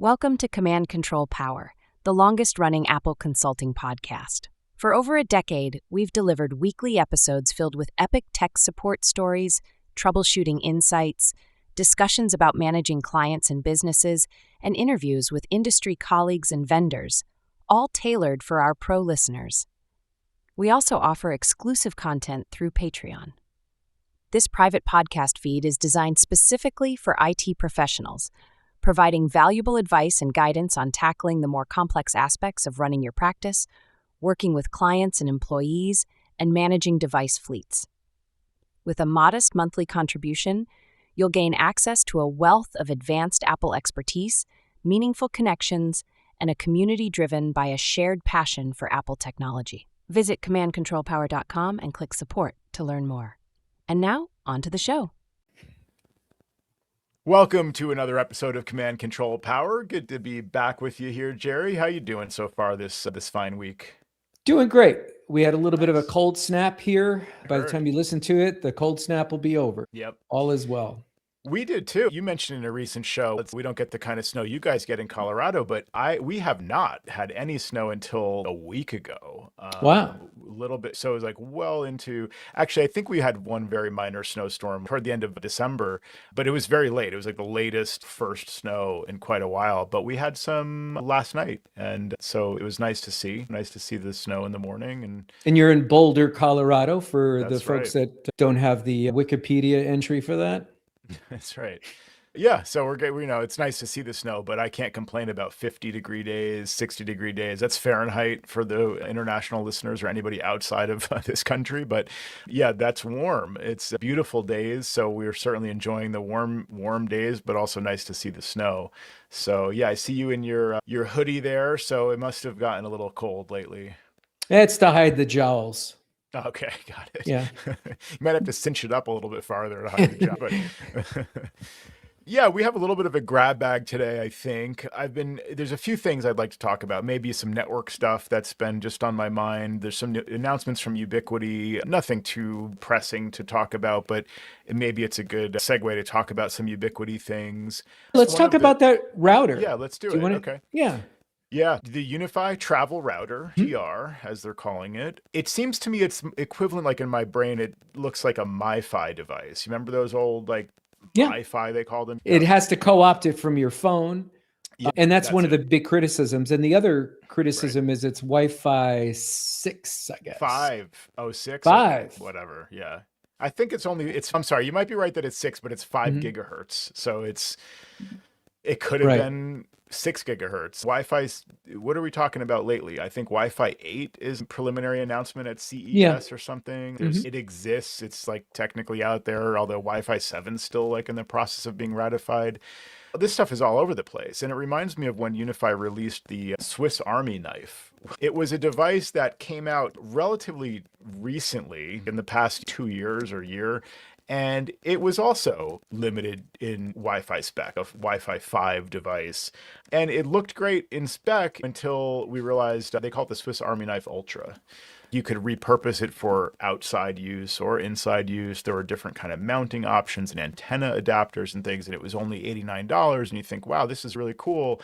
Welcome to Command Control Power, the longest-running Apple consulting podcast. For over a decade, we've delivered weekly episodes filled with epic tech support stories, troubleshooting insights, discussions about managing clients and businesses, and interviews with industry colleagues and vendors, all tailored for our pro listeners. We also offer exclusive content through Patreon. This private podcast feed is designed specifically for IT professionals, providing valuable advice and guidance on tackling the more complex aspects of running your practice, working with clients and employees, and managing device fleets. With a modest monthly contribution, you'll gain access to a wealth of advanced Apple expertise, meaningful connections, and a community driven by a shared passion for Apple technology. Visit commandcontrolpower.com and click support to learn more. And now, on to the show. Welcome to another episode of Command Control Power. Good to be back with you here, Jerry. How you doing so far this fine week? Doing great. We had a little bit of a cold snap here. By the time you listen to it, the cold snap will be over. Yep. All is well. We did too. You mentioned in a recent show, we don't get the kind of snow you guys get in Colorado, but we have not had any snow until a week ago. Wow. A little bit. So it was like well into, actually, I think we had one very minor snowstorm toward the end of December, but it was very late. It was like the latest first snow in quite a while, but we had some last night. And so it was nice to see the snow in the morning. And you're in Boulder, Colorado, for the That's folks right. that don't have the Wikipedia entry for that. That's right. Yeah, so we're good. It's nice to see the snow, but I can't complain about 50-degree days, 60-degree days. That's Fahrenheit for the international listeners or anybody outside of this country. But yeah, that's warm. It's beautiful days, so we're certainly enjoying the warm days, but also nice to see the snow. So yeah, I see you in your hoodie there, so it must have gotten a little cold lately. It's to hide the jowls. Okay, got it. Yeah. You might have to cinch it up a little bit farther to hide the job. But yeah, we have a little bit of a grab bag today, I think. There's a few things I'd like to talk about. Maybe some network stuff that's been just on my mind. There's some announcements from Ubiquiti. Nothing too pressing to talk about, but maybe it's a good segue to talk about some Ubiquiti things. Let's talk about that router. Yeah, let's do it. Okay. Yeah. Yeah, the Unify travel router, TR, as they're calling it. It seems to me it's equivalent, like in my brain, it looks like a MiFi device. You remember those old, MiFi, they called them? It has to co-opt it from your phone. Yeah, and that's one of the big criticisms. And the other criticism is it's Wi-Fi 6, I guess. 506? 5. Okay, whatever, yeah. I think I'm sorry, you might be right that it's 6, but it's 5 gigahertz. So it could have been 6 gigahertz. Wi-Fi, what are we talking about lately? I think Wi-Fi 8 is a preliminary announcement at CES or something. It exists. It's technically out there, although Wi-Fi 7 is still in the process of being ratified. This stuff is all over the place. And it reminds me of when Unify released the Swiss Army knife. It was a device that came out relatively recently, in the past 2 years or year. And it was also limited in Wi-Fi spec, a Wi-Fi 5 device. And it looked great in spec until we realized they call it the Swiss Army Knife Ultra. You could repurpose it for outside use or inside use. There were different kind of mounting options and antenna adapters and things, and it was only $89. And you think, wow, this is really cool.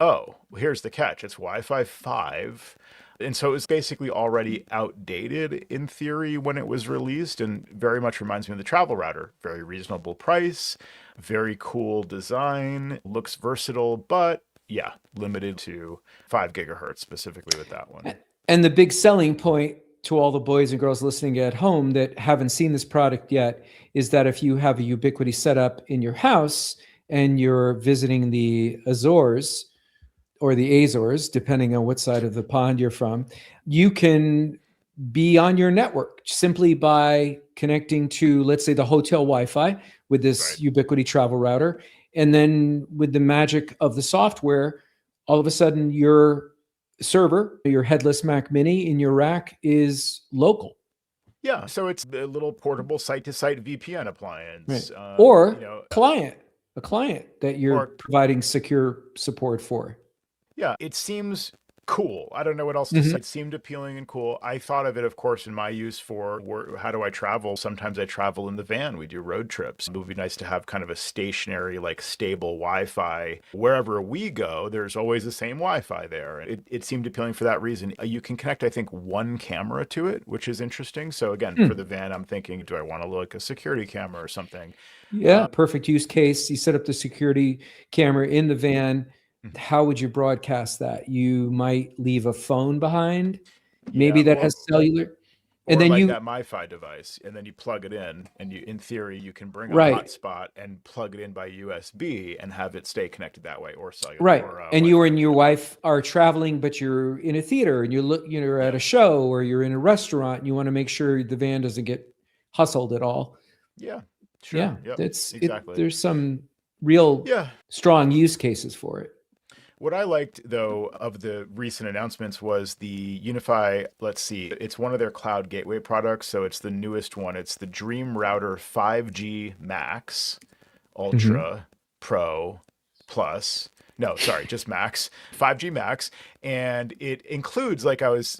Oh, here's the catch. It's Wi-Fi 5. And so it was basically already outdated in theory when it was released, and very much reminds me of the travel router. Very reasonable price, very cool design, looks versatile, but yeah, limited to 5 gigahertz specifically with that one. And the big selling point to all the boys and girls listening at home that haven't seen this product yet is that if you have a Ubiquiti setup in your house and you're visiting the Azores, or the Azores, depending on what side of the pond you're from, you can be on your network simply by connecting to, let's say, the hotel Wi-Fi with this Ubiquiti travel router. And then with the magic of the software, all of a sudden your server, your headless Mac Mini in your rack is local. Yeah, so it's a little portable site-to-site VPN appliance. Right. Or a client that you're providing secure support for. Yeah, it seems cool. I don't know what else to say. It seemed appealing and cool. I thought of it, of course, in my use for how do I travel? Sometimes I travel in the van. We do road trips. It would be nice to have kind of a stationary, like stable Wi-Fi. Wherever we go, there's always the same Wi-Fi there. It seemed appealing for that reason. You can connect, I think, one camera to it, which is interesting. So again, for the van, I'm thinking, do I want to look a security camera or something? Yeah, perfect use case. You set up the security camera in the van. How would you broadcast that? You might leave a phone behind, maybe that has cellular. And then like that MiFi device, and then you plug it in, and in theory, you can bring a hotspot and plug it in by USB and have it stay connected that way, or cellular. Right. And you and your wife are traveling, but you're in a theater and you're at a show, or you're in a restaurant, and you want to make sure the van doesn't get hustled at all. Yeah. Sure. Yeah. Yep. Exactly. There's some real strong use cases for it. What I liked, though, of the recent announcements was the Unify, let's see, it's one of their cloud gateway products, so it's the newest one. It's the Dream Router 5G Max, Ultra, Pro, Plus. No, sorry, just Max, 5G Max. And it includes, like I was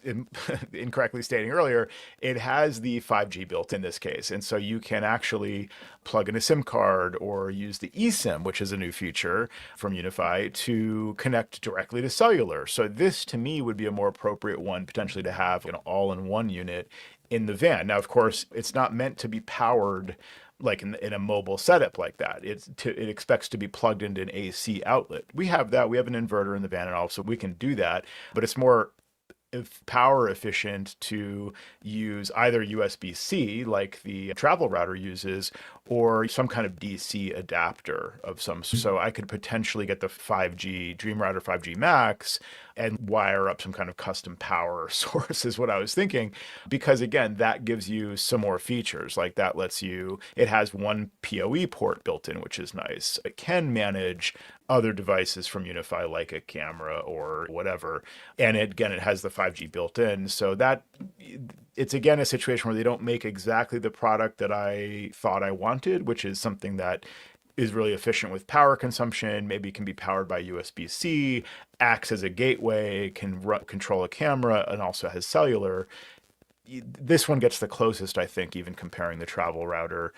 incorrectly stating earlier, it has the 5G built in this case. And so you can actually plug in a SIM card or use the eSIM, which is a new feature from Unify, to connect directly to cellular. So this, to me, would be a more appropriate one potentially to have an all-in-one unit in the van. Now, of course, it's not meant to be powered like in a mobile setup like that. It expects to be plugged into an AC outlet. We have that. We have an inverter in the van and all, so we can do that. But it's more power efficient to use either USB-C like the travel router uses, or some kind of DC adapter of some. So I could potentially get the 5G Dream Router 5G Max and wire up some kind of custom power source is what I was thinking, because again, that gives you some more features. Like that lets you, it has one PoE port built in, which is nice. It can manage other devices from Unify, like a camera or whatever. And it has the 5G built in. So that it's again a situation where they don't make exactly the product that I thought I wanted, which is something that is really efficient with power consumption, maybe can be powered by USB-C, acts as a gateway, can control a camera, and also has cellular. This one gets the closest, I think, even comparing the travel router.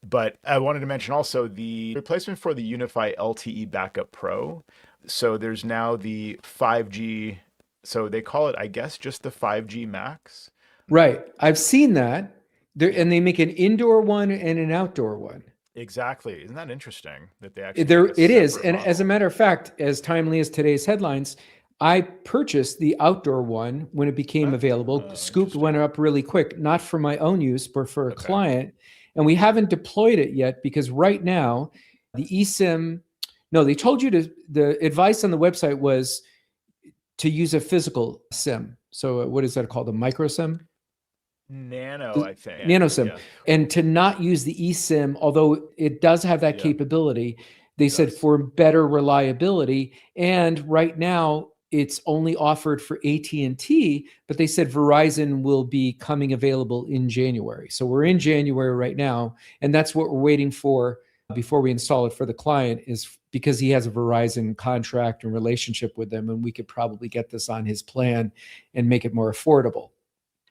But I wanted to mention also the replacement for the Unify LTE Backup Pro. So there's now the 5G, so they call it, I guess, just the 5G Max. Right. I've seen that. And they make an indoor one and an outdoor one. Exactly. Isn't that interesting that they actually it is. And model. As a matter of fact, as timely as today's headlines, I purchased the outdoor one when it became available. Scooped went up really quick, not for my own use, but for a client. And we haven't deployed it yet because right now the eSIM, no, they told you the advice on the website was to use a physical SIM. So what is that called? A micro SIM? Nano, I think. Nano SIM. Yeah. And to not use the eSIM, although it does have that capability, they said for better reliability. And right now it's only offered for AT&T, but they said Verizon will be coming available in January. So we're in January right now, and that's what we're waiting for before we install it for the client, is because he has a Verizon contract and relationship with them, and we could probably get this on his plan and make it more affordable.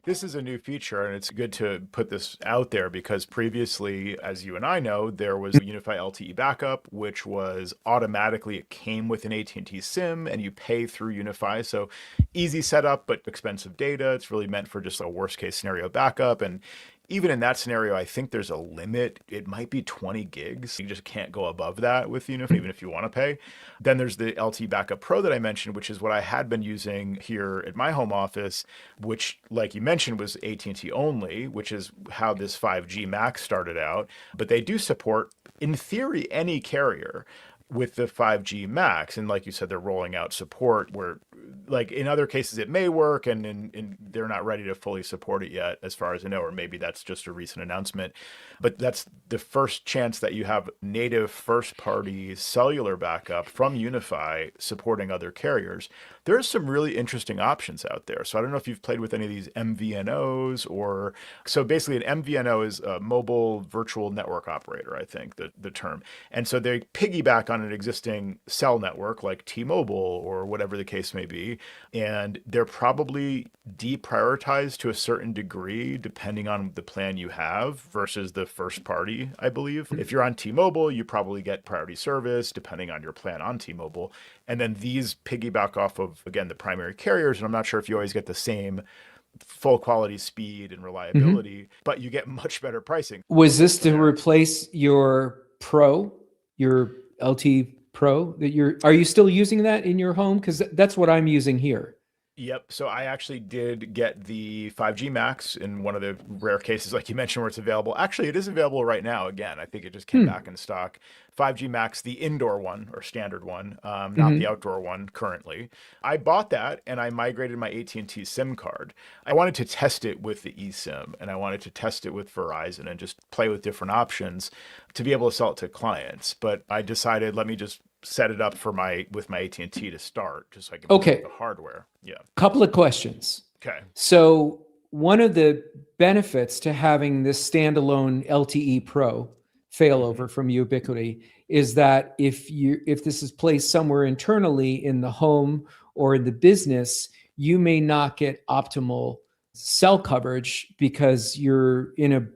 This is a new feature, and it's good to put this out there because previously, as you and I know, there was a Unify LTE backup, which was automatically, it came with an AT&T SIM and you pay through Unify. So easy setup, but expensive data. It's really meant for just a worst case scenario backup. And even in that scenario, I think there's a limit. It might be 20 gigs. You just can't go above that with Unify, even if you want to pay. Then there's the LTE Backup Pro that I mentioned, which is what I had been using here at my home office, which, like you mentioned, was AT&T only, which is how this 5G Max started out. But they do support, in theory, any carrier with the 5G Max. And like you said, they're rolling out support where, like in other cases, it may work and they're not ready to fully support it yet, as far as I know, or maybe that's just a recent announcement. But that's the first chance that you have native first-party cellular backup from Unify supporting other carriers. There's some really interesting options out there. So I don't know if you've played with any of these MVNOs or, so basically an MVNO is a mobile virtual network operator, I think the term. And so they piggyback on an existing cell network like T-Mobile or whatever the case may be. degree, and they're probably deprioritized to a certain degree depending on the plan you have versus the first party, I believe. If you're on T-Mobile, you probably get priority service depending on your plan on T-Mobile. And then these piggyback off of, again, the primary carriers. And I'm not sure if you always get the same full quality speed and reliability, but you get much better pricing. Was this to replace your Pro, your LTE Pro are you still using that in your home? Because that's what I'm using here. Yep. So I actually did get the 5G Max in one of the rare cases, like you mentioned, where it's available. Actually, it is available right now. Again, I think it just came back in stock. 5G Max, the indoor one or standard one, not the outdoor one currently. I bought that and I migrated my AT&T SIM card. I wanted to test it with the eSIM and I wanted to test it with Verizon and just play with different options to be able to sell it to clients. But I decided, let me just set it up for with my AT&T to start, just so I can play with the hardware. Yeah. Couple of questions. Okay. So one of the benefits to having this standalone LTE Pro failover from Ubiquiti is that if this is placed somewhere internally in the home or in the business, you may not get optimal cell coverage because you're in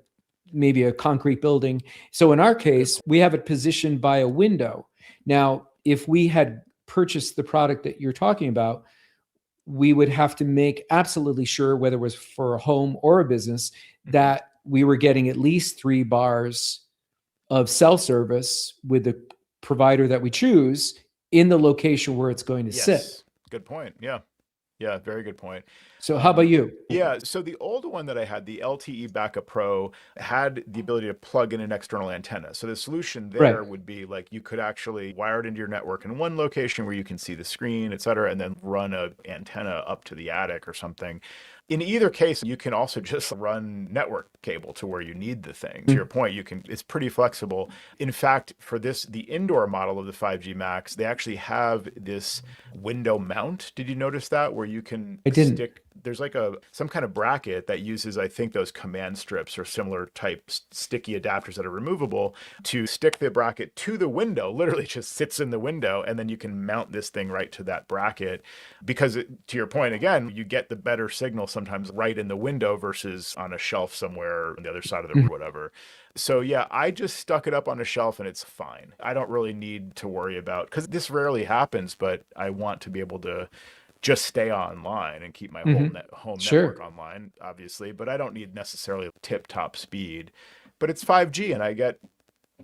maybe a concrete building. So in our case, we have it positioned by a window. Now, if we had purchased the product that you're talking about, we would have to make absolutely sure, whether it was for a home or a business, that we were getting at least 3 bars of cell service with the provider that we choose in the location where it's going to sit. Good point. Yeah. Yeah, very good point. So how about you? Yeah, so the old one that I had, the LTE Backup Pro, had the ability to plug in an external antenna. So the solution there would be like you could actually wire it into your network in one location where you can see the screen, et cetera, and then run an antenna up to the attic or something. In either case, you can also just run network cable to where you need the thing. To your point, it's pretty flexible. In fact, for the indoor model of the 5G Max, they actually have this window mount. Did you notice that? Where you can there's like some kind of bracket that uses, I think, those command strips or similar type sticky adapters that are removable to stick the bracket to the window. Literally just sits in the window, and then you can mount this thing right to that bracket. Because to your point, again, you get the better signal sometimes right in the window versus on a shelf somewhere on the other side of the room, whatever. So yeah, I just stuck it up on a shelf and it's fine. I don't really need to worry about, because this rarely happens, but I want to be able to just stay online and keep my home network online, obviously, but I don't need necessarily tip-top speed. But it's 5G and I get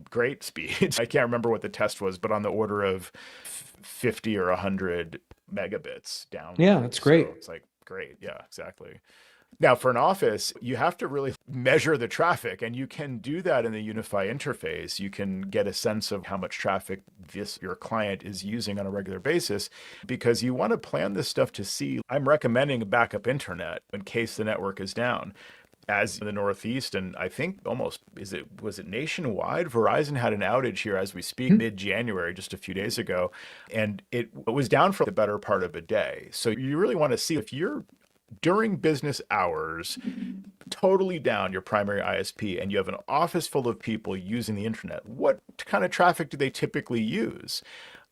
great speed. I can't remember what the test was, but on the order of 50 or 100 megabits down. Yeah, that's great. So it's like, great. Yeah, exactly. Now, for an office, you have to really measure the traffic, and you can do that in the Unify interface. You can get a sense of how much traffic your client is using on a regular basis, because you want to plan this stuff to see. I'm recommending a backup internet in case the network is down. As in the Northeast, and I think was it nationwide? Verizon had an outage here as we speak, mid-January, just a few days ago, and it was down for the better part of a day. So you really want to see if you're during business hours, totally down your primary ISP, and you have an office full of people using the internet, what kind of traffic do they typically use?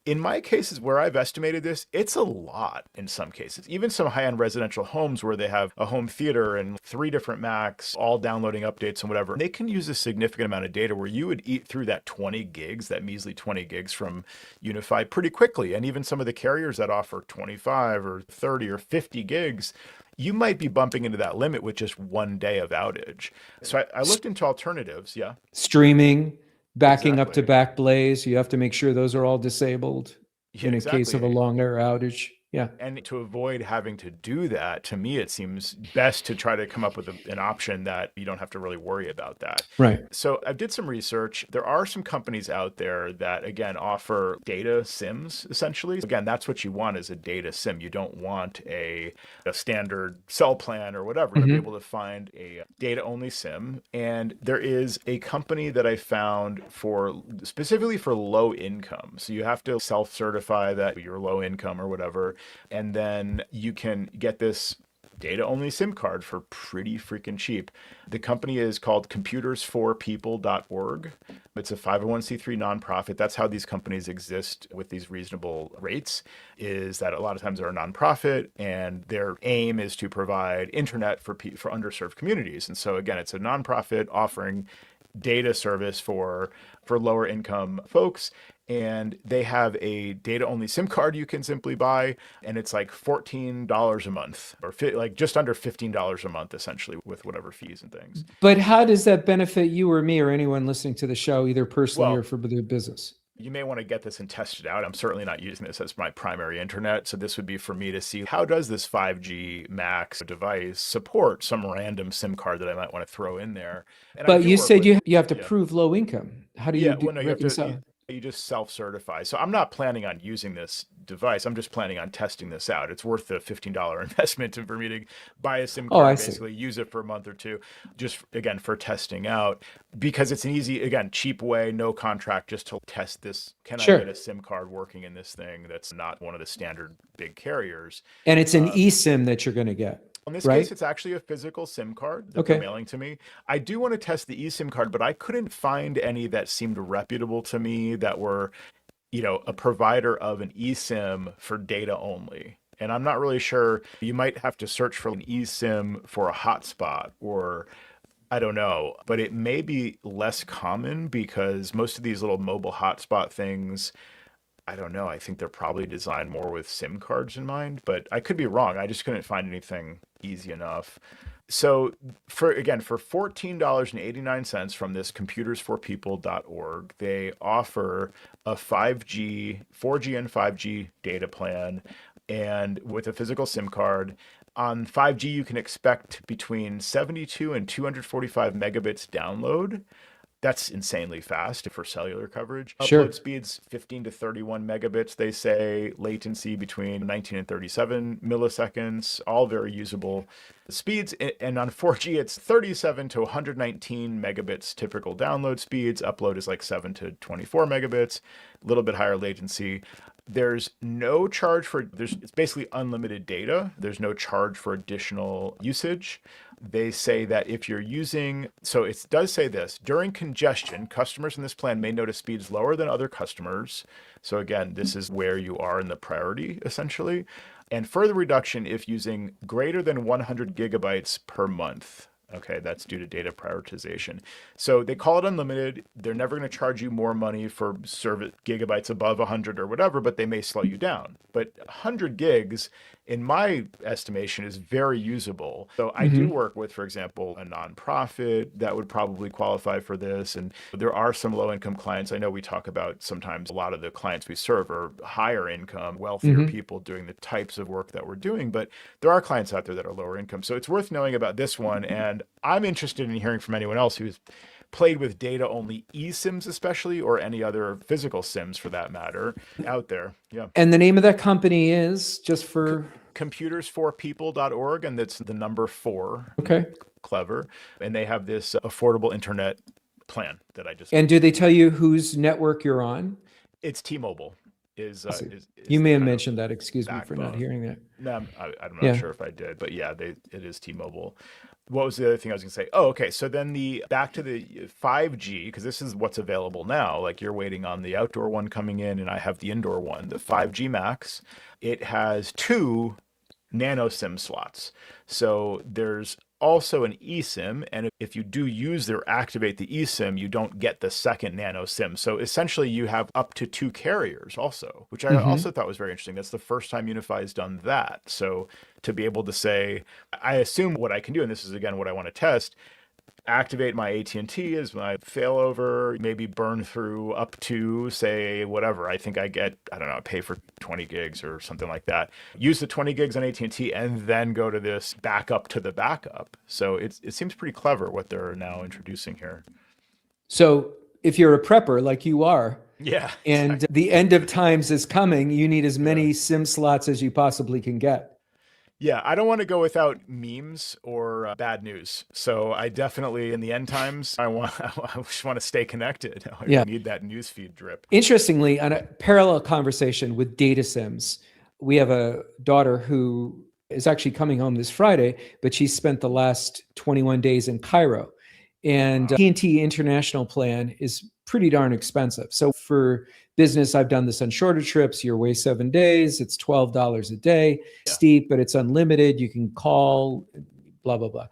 In my cases where I've estimated this, it's a lot in some cases. Even some high-end residential homes where they have a home theater and 3 different Macs, all downloading updates and whatever, they can use a significant amount of data where you would eat through that 20 gigs, that measly 20 gigs from Unify pretty quickly. And even some of the carriers that offer 25 or 30 or 50 gigs, you might be bumping into that limit with just one day of outage. So I looked into alternatives. Yeah. Streaming, backing up to Backblaze. You have to make sure those are all disabled in a case of a longer outage. Yeah. And to avoid having to do that, to me, it seems best to try to come up with an option that you don't have to really worry about that. Right. So I did some research. There are some companies out there that, again, offer data SIMs, essentially. Again, that's what you want is a data SIM. You don't want a standard cell plan or whatever. To be able to find a data-only SIM. And there is a company that I found specifically for low income. So you have to self-certify that you're low income or whatever. And then you can get this data-only SIM card for pretty freaking cheap. The company is called computersforpeople.org. It's a 501c3 nonprofit. That's how these companies exist with these reasonable rates, is that a lot of times they're a nonprofit and their aim is to provide internet for underserved communities. And so again, it's a nonprofit offering data service for lower income folks. And they have a data only SIM card you can simply buy. And it's like $14 a month, or like just under $15 a month, essentially, with whatever fees and things. But how does that benefit you or me or anyone listening to the show, either personally or for their business? You may want to get this and test it out. I'm certainly not using this as my primary internet. So this would be for me to see, how does this 5G Max device support some random SIM card that I might want to throw in there? And but you said you have to prove low income. How do you reconcile? You just self-certify. So I'm not planning on using this device. I'm just planning on testing this out. It's worth the $15 investment for me to buy a SIM card, basically use it for a month or two, just again for testing out, because it's an easy, again, cheap way, no contract, just to test this. Can I get a SIM card working in this thing that's not one of the standard big carriers? And it's an eSIM that you're going to get. In this case, it's actually a physical SIM card that they're mailing to me. I do want to test the eSIM card, but I couldn't find any that seemed reputable to me that were, a provider of an eSIM for data only. And I'm not really sure. You might have to search for an eSIM for a hotspot, or I don't know, but it may be less common because most of these little mobile hotspot things, I don't know. I think they're probably designed more with SIM cards in mind, but I could be wrong. I just couldn't find anything easy enough. So for $14.89 from this computersforpeople.org, they offer a 4G and 5G data plan, and with a physical SIM card. On 5G, you can expect between 72 and 245 megabits download. That's insanely fast for cellular coverage. Upload speeds 15 to 31 megabits, they say. Latency between 19 and 37 milliseconds, all very usable speeds. And on 4G, it's 37 to 119 megabits typical download speeds. Upload is like 7 to 24 megabits, a little bit higher latency. There's no charge it's basically unlimited data. There's no charge for additional usage. They say that if you're using, so it does say this, during congestion, customers in this plan may notice speeds lower than other customers. So again, this is where you are in the priority, essentially. And further reduction if using greater than 100 gigabytes per month. Okay, that's due to data prioritization. So they call it unlimited. They're never going to charge you more money for gigabytes above 100 or whatever, but they may slow you down. But 100 gigs, in my estimation, is very usable. So I do work with, for example, a nonprofit that would probably qualify for this. And there are some low-income clients. I know we talk about sometimes a lot of the clients we serve are higher income, wealthier people doing the types of work that we're doing. But there are clients out there that are lower income. So it's worth knowing about this one. And I'm interested in hearing from anyone else who's played with data only eSIMs, especially, or any other physical SIMs for that matter out there. Yeah. And the name of that company is, just for computersforpeople.org, and that's the number 4. Okay. Clever. And they have this affordable internet plan that I just. And do they tell you whose network you're on? It's T-Mobile. Is you may have mentioned that. Excuse me for not hearing that. No, I'm not sure if I did, but yeah, it is T-Mobile. What was the other thing I was going to say? Oh, okay. So then back to the 5G, because this is what's available now. Like you're waiting on the outdoor one coming in, and I have the indoor one, the 5G Max. It has 2 nano SIM slots. So there's also an eSIM, and if you do use or activate the eSIM, you don't get the second nano SIM. So essentially you have up to 2 carriers also, which I also thought was very interesting. That's the first time Unify has done that. So to be able to say, I assume what I can do, and this is again what I want to test, activate my AT&T as my failover, maybe burn through up to, say, whatever. I think I get, I don't know, pay for 20 gigs or something like that. Use the 20 gigs on AT&T and then go to this backup to the backup. So it seems pretty clever what they're now introducing here. So if you're a prepper like you are, and exactly. The end of times is coming, you need as many SIM slots as you possibly can get. Yeah, I don't want to go without memes or bad news. So I definitely, in the end times, I just want to stay connected. I need that newsfeed drip. Interestingly, on a parallel conversation with data SIMs, we have a daughter who is actually coming home this Friday, but she spent the last 21 days in Cairo. And TNT International plan is pretty darn expensive. So for business, I've done this on shorter trips. You're away 7 days. It's $12 a day. Steep, but it's unlimited. You can call, blah, blah, blah.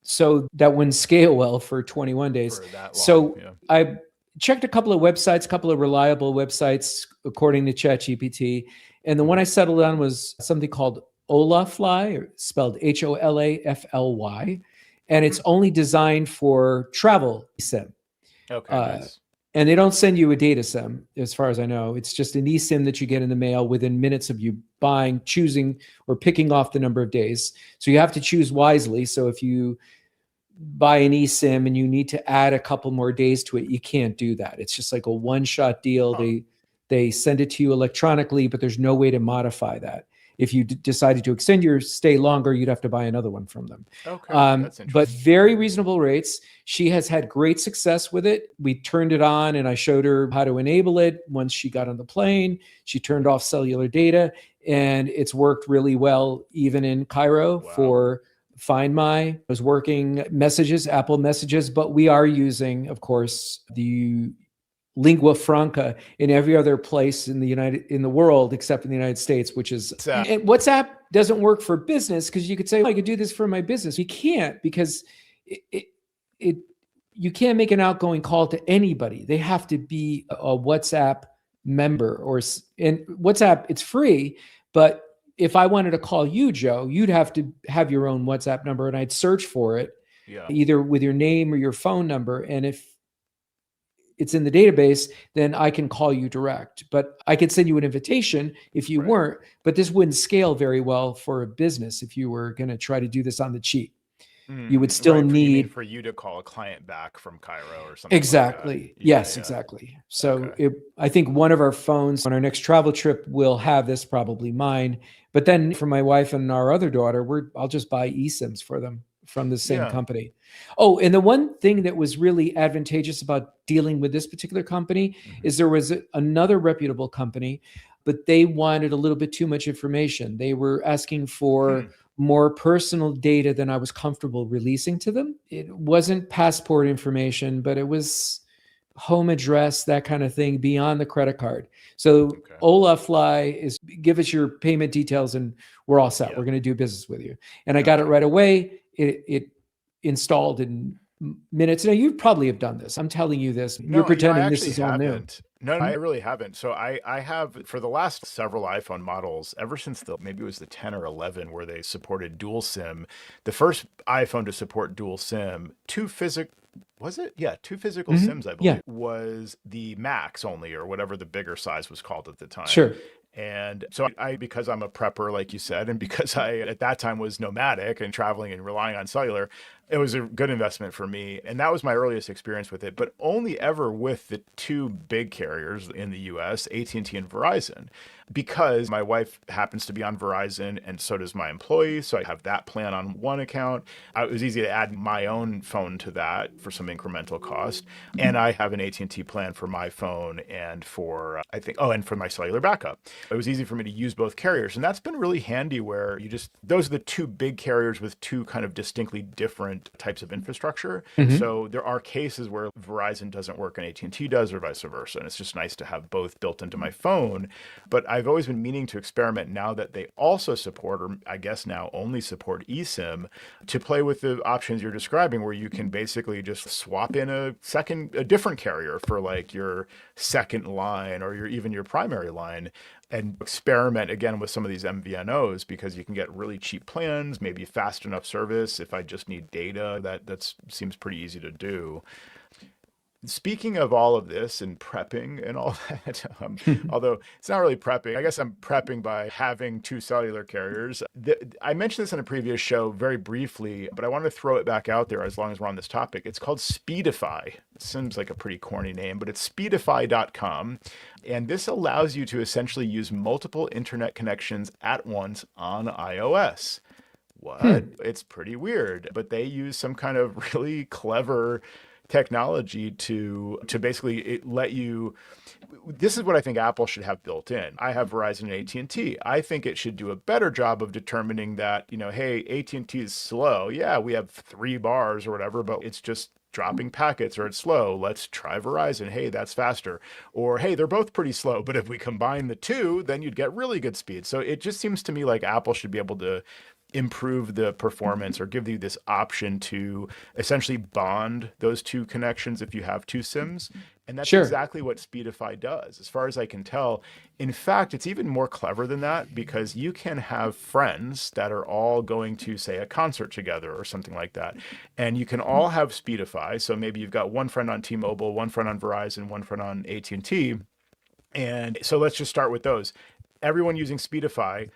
So that wouldn't scale well for 21 days. For that long, so I checked a couple of websites, a couple of reliable websites, according to ChatGPT. And the one I settled on was something called Olafly, spelled Holafly. And it's only designed for travel SIM. Okay, nice. And they don't send you a data SIM, as far as I know. It's just an eSIM that you get in the mail within minutes of you buying, choosing, or picking off the number of days. So you have to choose wisely. So if you buy an eSIM and you need to add a couple more days to it, you can't do that. It's just like a one-shot deal. They send it to you electronically, but there's no way to modify that. If you decided to extend your stay longer, you'd have to buy another one from them. Okay, that's interesting. But very reasonable rates. She has had great success with it. We turned it on and I showed her how to enable it. Once she got on the plane, she turned off cellular data, and it's worked really well, even in Cairo. For Find My. It was working messages, Apple Messages, but we are using, of course, the lingua franca in every other place in the world except in the United States, which is WhatsApp. And WhatsApp doesn't work for business, because you could say, I could do this for my business. You can't, because you can't make an outgoing call to anybody. They have to be a WhatsApp member, and WhatsApp, it's free, but if I wanted to call you, Joe, you'd have to have your own WhatsApp number, and I'd search for it, either with your name or your phone number. And if it's in the database, then I can call you direct. But I could send you an invitation if you weren't. But this wouldn't scale very well for a business if you were going to try to do this on the cheap. You would still need for you to call a client back from Cairo or something. Exactly. Like that. Yes, exactly. So I think one of our phones on our next travel trip will have this, probably mine. But then for my wife and our other daughter, I'll just buy eSIMs for them from the same company. Oh, and the one thing that was really advantageous about dealing with this particular company is there was another reputable company, but they wanted a little bit too much information. They were asking for more personal data than I was comfortable releasing to them. It wasn't passport information, but it was home address, that kind of thing, beyond the credit card. So Olafly is, give us your payment details and we're all set. We're going to do business with you. And I got it right away. It installed in minutes. Now, you probably have done this. I'm telling you this. You're pretending this is all new. No, I really haven't. So I have, for the last several iPhone models, ever since maybe it was the 10 or 11 where they supported dual SIM, the first iPhone to support dual SIM, two physical SIMs, I believe, was the Max only, or whatever the bigger size was called at the time. Sure. And so because I'm a prepper, like you said, and because I at that time was nomadic and traveling and relying on cellular, it was a good investment for me. And that was my earliest experience with it, but only ever with the two big carriers in the US, AT&T and Verizon, because my wife happens to be on Verizon and so does my employee. So I have that plan on one account. It was easy to add my own phone to that for some incremental cost. And I have an AT&T plan for my phone and for, and for my cellular backup. It was easy for me to use both carriers. And that's been really handy, where those are the two big carriers with two kind of distinctly different types of infrastructure. So there are cases where Verizon doesn't work and AT&T does, or vice versa. And it's just nice to have both built into my phone. But I've always been meaning to experiment, now that they also support, or I guess now only support, eSIM, to play with the options you're describing, where you can basically just swap in a different carrier for like your second line or even your primary line, and experiment again with some of these MVNOs, because you can get really cheap plans, maybe fast enough service. If I just need data, that seems pretty easy to do. Speaking of all of this and prepping and all that, although it's not really prepping, I guess I'm prepping by having two cellular carriers. I mentioned this in a previous show very briefly, but I want to throw it back out there as long as we're on this topic. It's called Speedify. It seems like a pretty corny name, but it's speedify.com. And this allows you to essentially use multiple internet connections at once on iOS. It's pretty weird, but they use some kind of really clever technology to basically let you. This is what I think Apple should have built in. I have Verizon and AT&T. I think it should do a better job of determining that, hey, AT&T is slow. Yeah, we have 3 bars or whatever, but it's just dropping packets or it's slow. Let's try Verizon. Hey, that's faster. Or, hey, they're both pretty slow, but if we combine the two, then you'd get really good speed. So it just seems to me like Apple should be able to improve the performance or give you this option to essentially bond those two connections if you have 2 SIMs. And that's exactly what Speedify does, as far as I can tell. In fact, it's even more clever than that, because you can have friends that are all going to, say, a concert together or something like that. And you can all have Speedify. So maybe you've got one friend on T-Mobile, one friend on Verizon, one friend on AT&T. And so let's just start with those. Everyone using Speedify,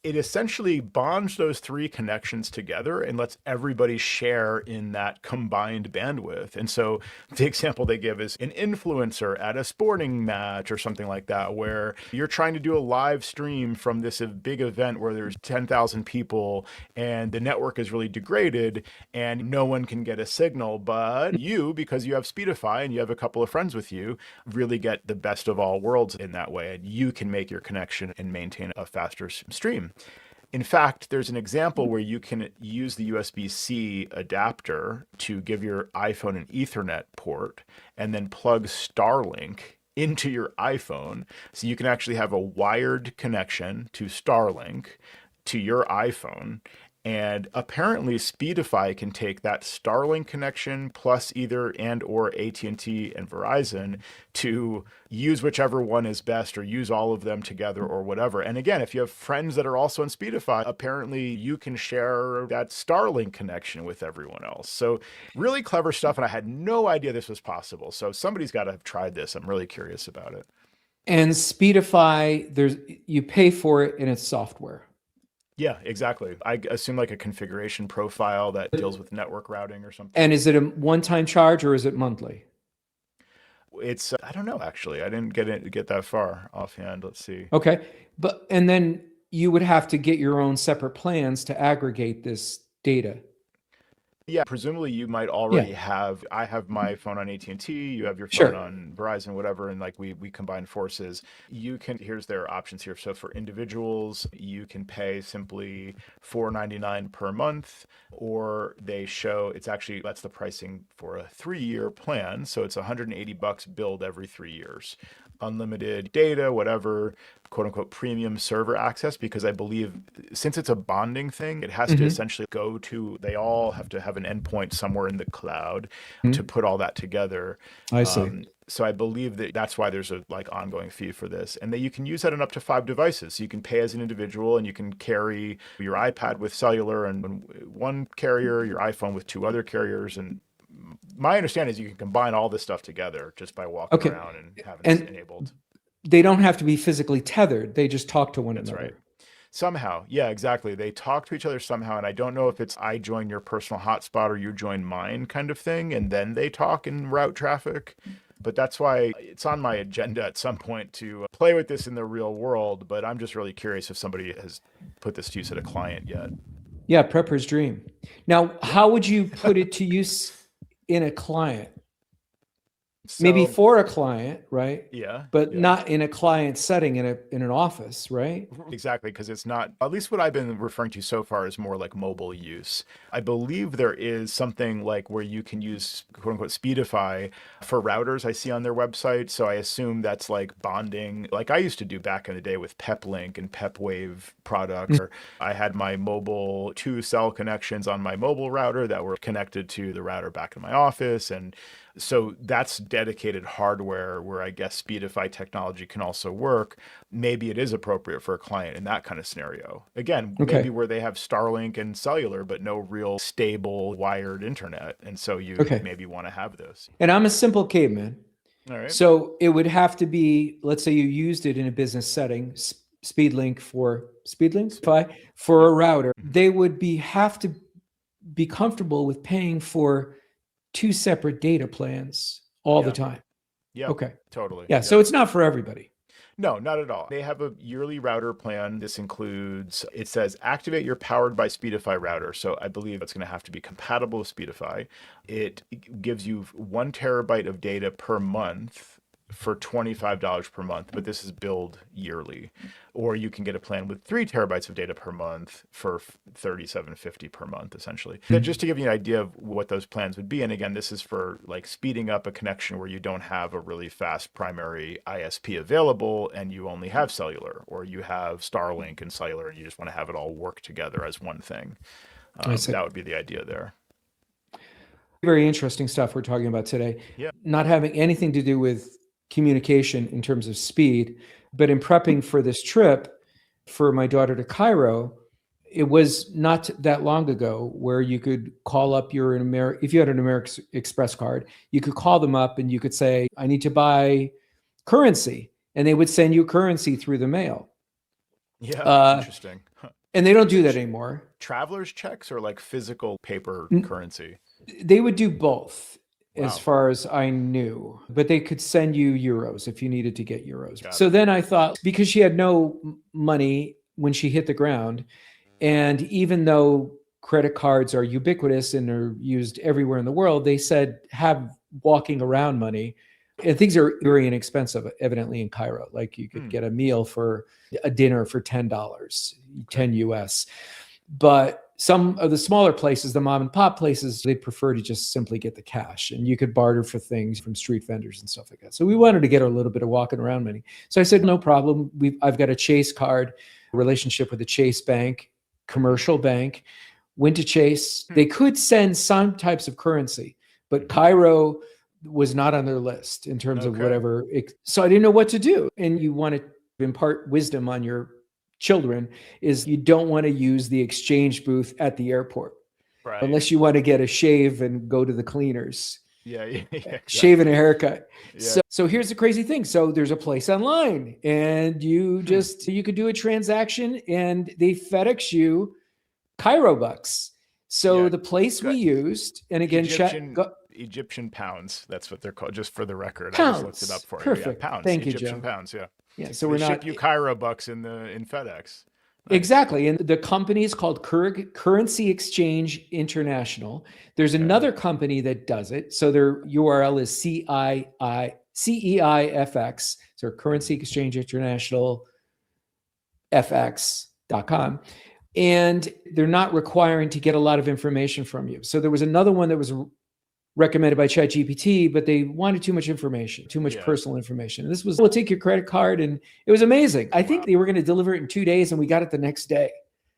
it essentially bonds those 3 connections together and lets everybody share in that combined bandwidth. And so the example they give is an influencer at a sporting match or something like that, where you're trying to do a live stream from this big event where there's 10,000 people and the network is really degraded and no one can get a signal. But you, because you have Speedify and you have a couple of friends with you, really get the best of all worlds in that way. And you can make your connection and maintain a faster stream. In fact, there's an example where you can use the USB-C adapter to give your iPhone an Ethernet port and then plug Starlink into your iPhone. So you can actually have a wired connection to Starlink to your iPhone. And apparently Speedify can take that Starlink connection plus either and or AT&T and Verizon to use whichever one is best, or use all of them together or whatever. And again, if you have friends that are also in Speedify, apparently you can share that Starlink connection with everyone else. So really clever stuff. And I had no idea this was possible. So somebody's got to have tried this. I'm really curious about it. And Speedify, you pay for it and it's software. Yeah, exactly. I assume like a configuration profile that deals with network routing or something. And is it a one-time charge or is it monthly? It's I don't know, actually. I didn't get that far offhand. Let's see. Okay. And then you would have to get your own separate plans to aggregate this data. Yeah, presumably you might already have. I have my phone on AT&T. You have your phone on Verizon, whatever, and like we combine forces. You can. Here's their options here. So for individuals, you can pay simply $4.99 per month, or they show that's the pricing for a 3-year plan. So it's $180 billed every 3 years. Unlimited data, whatever, quote unquote premium server access, because I believe since it's a bonding thing, it has to essentially they all have to have an endpoint somewhere in the cloud to put all that together. I see. So I believe that's why there's a ongoing fee for this, and that you can use that on up to 5 devices. So you can pay as an individual, and you can carry your iPad with cellular and one carrier, your iPhone with 2 other carriers, and my understanding is you can combine all this stuff together just by walking around and having it enabled. They don't have to be physically tethered. They just talk to one another. That's right. Somehow. Yeah, exactly. They talk to each other somehow. And I don't know if it's I join your personal hotspot or you join mine kind of thing. And then they talk and route traffic. But that's why it's on my agenda at some point to play with this in the real world. But I'm just really curious if somebody has put this to use at a client yet. Yeah, prepper's dream. Now, how would you put it to use in a client? So, maybe for a client, right? Yeah. But not in a client setting in an office, right? Exactly, because it's not, at least what I've been referring to so far is more like mobile use. I believe there is something like where you can use quote unquote Speedify for routers I see on their website. So I assume that's like bonding, like I used to do back in the day with PepLink and PepWave products. Or I had my mobile 2 cell connections on my mobile router that were connected to the router back in my office. And so that's dedicated hardware where I guess Speedify technology can also work. Maybe it is appropriate for a client in that kind of scenario. Again, maybe where they have Starlink and cellular, but no real stable wired internet. And so you maybe want to have those. And I'm a simple caveman. All right. So it would have to be, let's say you used it in a business setting, Speedify for a router. They would have to be comfortable with paying for 2 separate data plans all the time. Yeah. Okay. Totally. Yeah. So it's not for everybody. No, not at all. They have a yearly router plan. This includes, it says, activate your powered by Speedify router. So I believe it's going to have to be compatible with Speedify. It gives you 1 terabyte of data per month for $25 per month, but this is billed yearly. Or you can get a plan with 3 terabytes of data per month for $37.50 per month, essentially. Just to give you an idea of what those plans would be. And again, this is for like speeding up a connection where you don't have a really fast primary ISP available and you only have cellular, or you have Starlink and cellular and you just want to have it all work together as one thing. That would be the idea there. Very interesting stuff we're talking about today. Yeah. Not having anything to do with communication in terms of speed, but in prepping for this trip for my daughter to Cairo, it was not that long ago where you could call up if you had an American Express card, you could call them up and you could say, I need to buy currency. And they would send you currency through the mail. Yeah, interesting. Huh. And they don't do that anymore. Traveler's checks or like physical paper currency? They would do both. Wow. As far as I knew, but they could send you euros if you needed to get euros. So then I thought, because she had no money when she hit the ground, and even though credit cards are ubiquitous and are used everywhere in the world, they said have walking around money. And things are very inexpensive, evidently, in Cairo. Like you could get a meal for a dinner for $10, 10 US. But some of the smaller places, the mom and pop places, they prefer to just simply get the cash, and you could barter for things from street vendors and stuff like that. So we wanted to get a little bit of walking around money. So I said, no problem. I've got a Chase card, relationship with a Chase bank, commercial bank, went to Chase. They could send some types of currency, but Cairo was not on their list in terms of whatever. So I didn't know what to do. And you want to impart wisdom on your children is you don't want to use the exchange booth at the airport, right? Unless you want to get a shave and go to the cleaners. Yeah, exactly. Shave and a haircut. Yeah. So here's the crazy thing. So there's a place online and you could do a transaction and they FedEx you Cairo bucks. So the place we used, and again, Egyptian pounds. That's what they're called, just for the record. Pounds. I just looked it up for Perfect. you. Yeah, pounds. Thank you, Egyptian Joe. pounds, yeah. Yeah, so they ship you Cairo bucks in FedEx. Nice. Exactly. And the company is called Currency Exchange International. There's another company that does it. So their URL is CEIFX. So Currency Exchange International FX.com. And they're not requiring to get a lot of information from you. So there was another one that was recommended by ChatGPT, but they wanted too much information, too much personal information. And this was, we'll take your credit card, and it was amazing. I think they were going to deliver it in 2 days, and we got it the next day.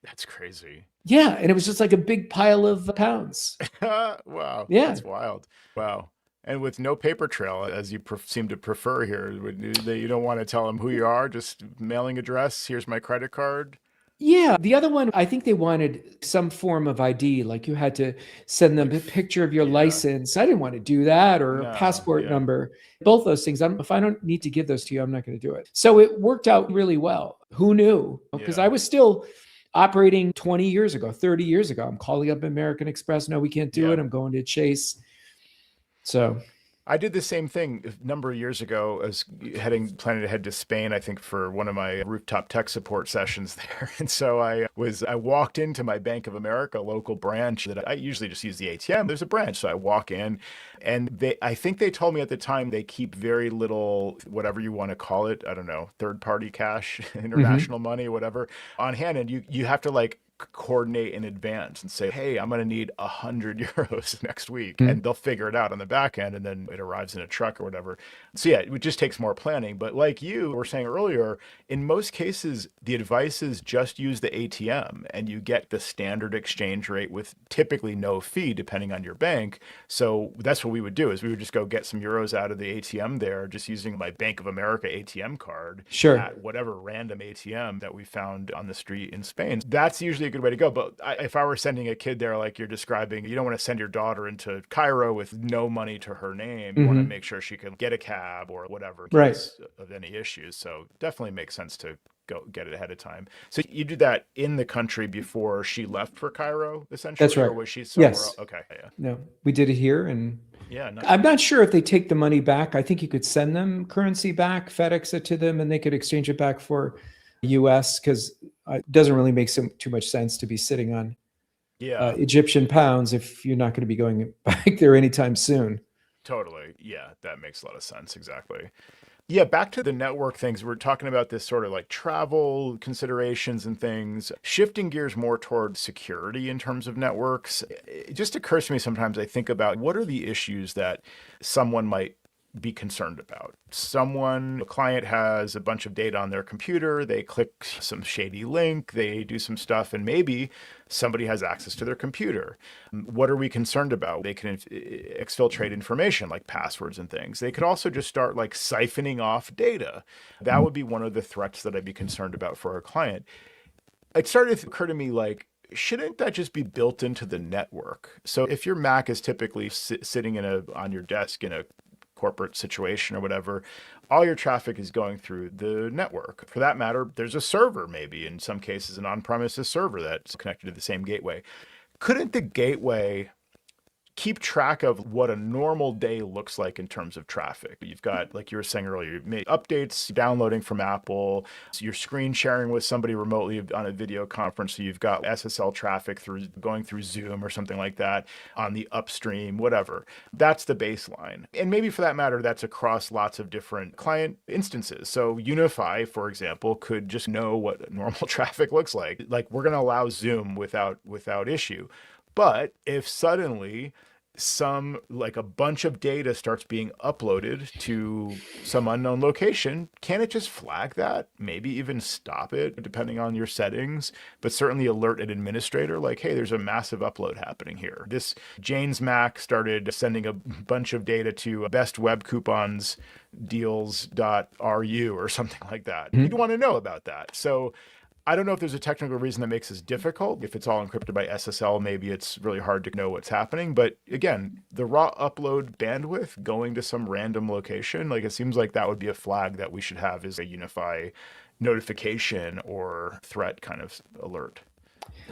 That's crazy. Yeah, and it was just like a big pile of pounds. Wow. Yeah. That's wild. Wow. And with no paper trail, as you seem to prefer here, you don't want to tell them who you are, just mailing address, here's my credit card. Yeah. The other one, I think they wanted some form of ID, like you had to send them a picture of your license. I didn't want to do that, or a passport number. Both those things. If I don't need to give those to you, I'm not going to do it. So it worked out really well. Who knew? Because I was still operating 20 years ago, 30 years ago. I'm calling up American Express. No, we can't do it. I'm going to Chase. So I did the same thing a number of years ago. I was planning to head to Spain, I think, for one of my rooftop tech support sessions there. And so I walked into my Bank of America local branch that I usually just use the ATM. There's a branch. So I walk in, and I think they told me at the time they keep very little, whatever you want to call it, I don't know, third-party cash, international money, whatever, on hand. And you have to coordinate in advance and say, hey, I'm going to need 100 euros next week. And they'll figure it out on the back end, and then it arrives in a truck or whatever. So yeah, it just takes more planning. But like you were saying earlier, in most cases, the advice is just use the ATM and you get the standard exchange rate with typically no fee depending on your bank. So that's what we would do, is we would just go get some euros out of the ATM there, just using my Bank of America ATM card at whatever random ATM that we found on the street in Spain. That's usually a good way to go. But if I were sending a kid there, like you're describing, you don't want to send your daughter into Cairo with no money to her name. You want to make sure she can get a cab or whatever in case of any issues. So definitely makes sense to get it ahead of time. So you did that in the country before she left for Cairo, essentially? That's right. Or was she somewhere else? Yes. Okay. Yeah. No, we did it here. And Yeah. Nice. I'm not sure if they take the money back. I think you could send them currency back, FedEx it to them, and they could exchange it back for US, because it doesn't really make too much sense to be sitting on Egyptian pounds if you're not going to be going back there anytime soon. Totally. Yeah, that makes a lot of sense. Exactly. Yeah, back to the network things. We're talking about this sort of like travel considerations and things, shifting gears more toward security in terms of networks. It just occurs to me sometimes I think about what are the issues that someone might be concerned about. A client has a bunch of data on their computer, they click some shady link, they do some stuff, and maybe somebody has access to their computer. What are we concerned about? They can exfiltrate information like passwords and things. They could also just start like siphoning off data. That would be one of the threats that I'd be concerned about for our client. It started to occur to me like, shouldn't that just be built into the network? So if your Mac is typically sitting on your desk in a corporate situation or whatever, all your traffic is going through the network. For that matter, there's a server, maybe in some cases, an on-premises server that's connected to the same gateway. Couldn't the gateway keep track of what a normal day looks like in terms of traffic? You've got, like you were saying earlier, you've made updates, downloading from Apple, so you're screen sharing with somebody remotely on a video conference. So you've got SSL traffic going through Zoom or something like that on the upstream, whatever. That's the baseline. And maybe for that matter, that's across lots of different client instances. So Unify, for example, could just know what normal traffic looks like. Like we're going to allow Zoom without issue. But if suddenly a bunch of data starts being uploaded to some unknown location, can it just flag that? Maybe even stop it, depending on your settings, but certainly alert an administrator like, hey, there's a massive upload happening here. This Jane's Mac started sending a bunch of data to best web coupons deals.ru or something like that. You'd want to know about that. So I don't know if there's a technical reason that makes this difficult. If it's all encrypted by SSL, maybe it's really hard to know what's happening. But again, the raw upload bandwidth going to some random location, like it seems like that would be a flag that we should have as a Unify notification or threat kind of alert.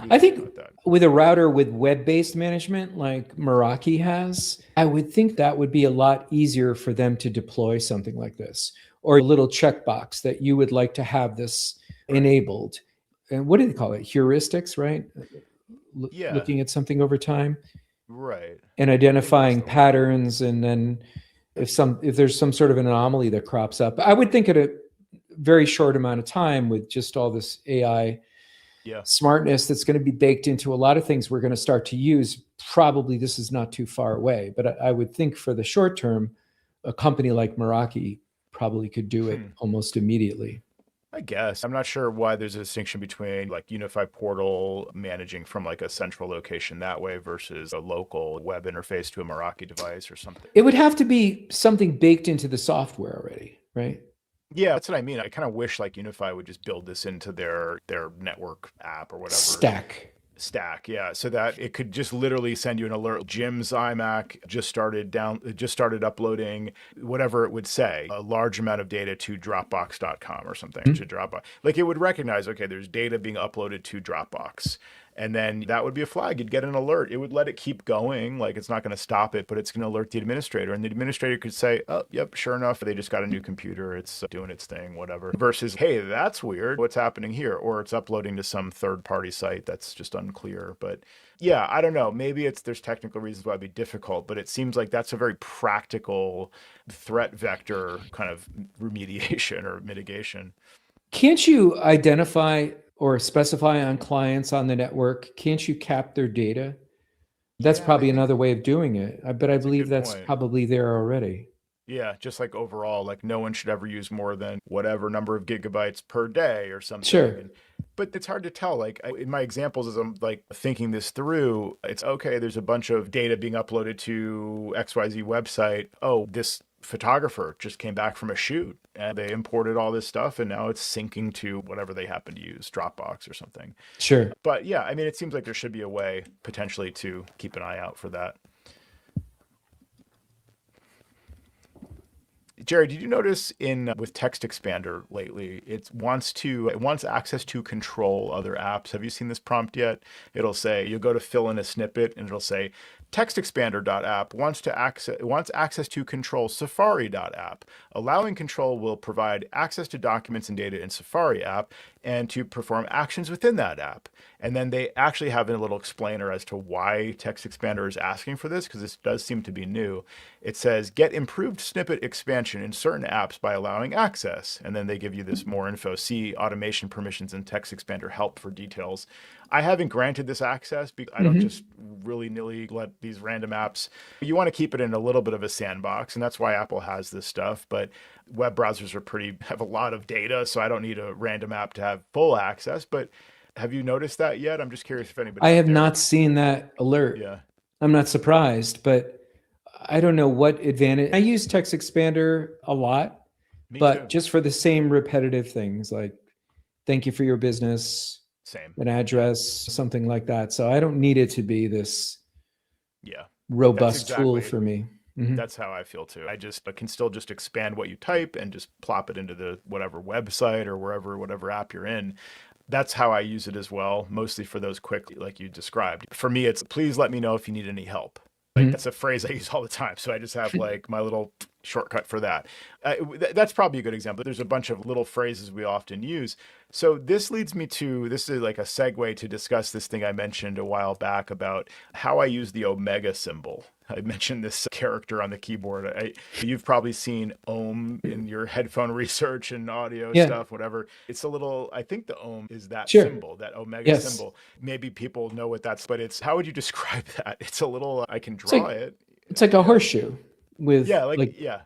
I think with a router with web-based management like Meraki has, I would think that would be a lot easier for them to deploy something like this, or a little checkbox that you would like to have this enabled. And what do they call it? Heuristics, right? Yeah. Looking at something over time. Right. And identifying patterns. And then if there's some sort of an anomaly that crops up, I would think at a very short amount of time with just all this AI smartness that's going to be baked into a lot of things we're going to start to use, probably this is not too far away. But I would think for the short term, a company like Meraki probably could do it almost immediately. I guess. I'm not sure why there's a distinction between like Unify Portal managing from like a central location that way versus a local web interface to a Meraki device or something. It would have to be something baked into the software already, right? Yeah, that's what I mean. I kind of wish like Unify would just build this into their network app or whatever. Stack, yeah, so that it could just literally send you an alert. Jim's iMac just started uploading whatever it would say, a large amount of data to Dropbox.com or something to Dropbox. Like it would recognize, okay, there's data being uploaded to Dropbox. And then that would be a flag. You'd get an alert. It would let it keep going. Like it's not going to stop it, but it's going to alert the administrator. And the administrator could say, oh, yep, sure enough, they just got a new computer. It's doing its thing, whatever. Versus, hey, that's weird. What's happening here? Or it's uploading to some third-party site that's just unclear. But yeah, I don't know. Maybe there's technical reasons why it'd be difficult, but it seems like that's a very practical threat vector kind of remediation or mitigation. Can't you identify or specify on clients on the network? Can't you cap their data? That's probably another way of doing it. But I believe that's probably there already. Yeah, just like overall, like no one should ever use more than whatever number of gigabytes per day or something. Sure. But it's hard to tell. Like in my examples, as I'm like thinking this through, it's okay, there's a bunch of data being uploaded to XYZ website. Oh, this photographer just came back from a shoot and they imported all this stuff and now it's syncing to whatever they happen to use, Dropbox or something. Sure. But yeah, I mean, it seems like there should be a way potentially to keep an eye out for that. Jerry, did you notice in with Text Expander lately, it wants access to control other apps. Have you seen this prompt yet? It'll say, you'll go to fill in a snippet and it'll say, TextExpander.app wants access to control Safari.app. Allowing control will provide access to documents and data in Safari app and to perform actions within that app. And then they actually have a little explainer as to why Text Expander is asking for this, because this does seem to be new. It says, get improved snippet expansion in certain apps by allowing access. And then they give you this more info. See automation permissions and Text Expander help for details. I haven't granted this access because I don't just willy-nilly let these random apps. You want to keep it in a little bit of a sandbox, and that's why Apple has this stuff. But web browsers have a lot of data, so I don't need a random app to have full access. But have you noticed that yet? I'm just curious if anybody. I have not seen that alert. Yeah. I'm not surprised, but I don't know what advantage. I use Text Expander a lot, Me but too. just for the same repetitive things like thank you for your business, Same. an address, something like that. So I don't need it to be this robust tool for me. That's how I feel too. I can still just expand what you type and just plop it into the whatever website or whatever app you're in. That's how I use it as well, mostly for those quick, like you described. For me, it's please let me know if you need any help. Like that's a phrase I use all the time. So I just have like my little shortcut for that. That's probably a good example. There's a bunch of little phrases we often use. So this leads me to, this is like a segue to discuss this thing I mentioned a while back about how I use the omega symbol. I mentioned this character on the keyboard. You've probably seen ohm in your headphone research and audio stuff, whatever. It's a little, I think the ohm is that symbol, that omega symbol. Maybe people know what that's, but how would you describe that? It's a little, I can draw it. It's like a horseshoe with a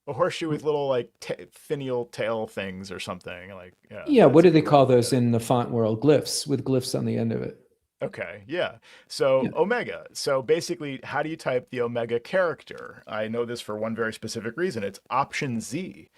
horseshoe with little like finial tail things or something like. What do they call those in the font world? Glyphs, with glyphs on the end of it. Okay, yeah. So omega. So basically, how do you type the omega character? I know this for one very specific reason. It's Option Z.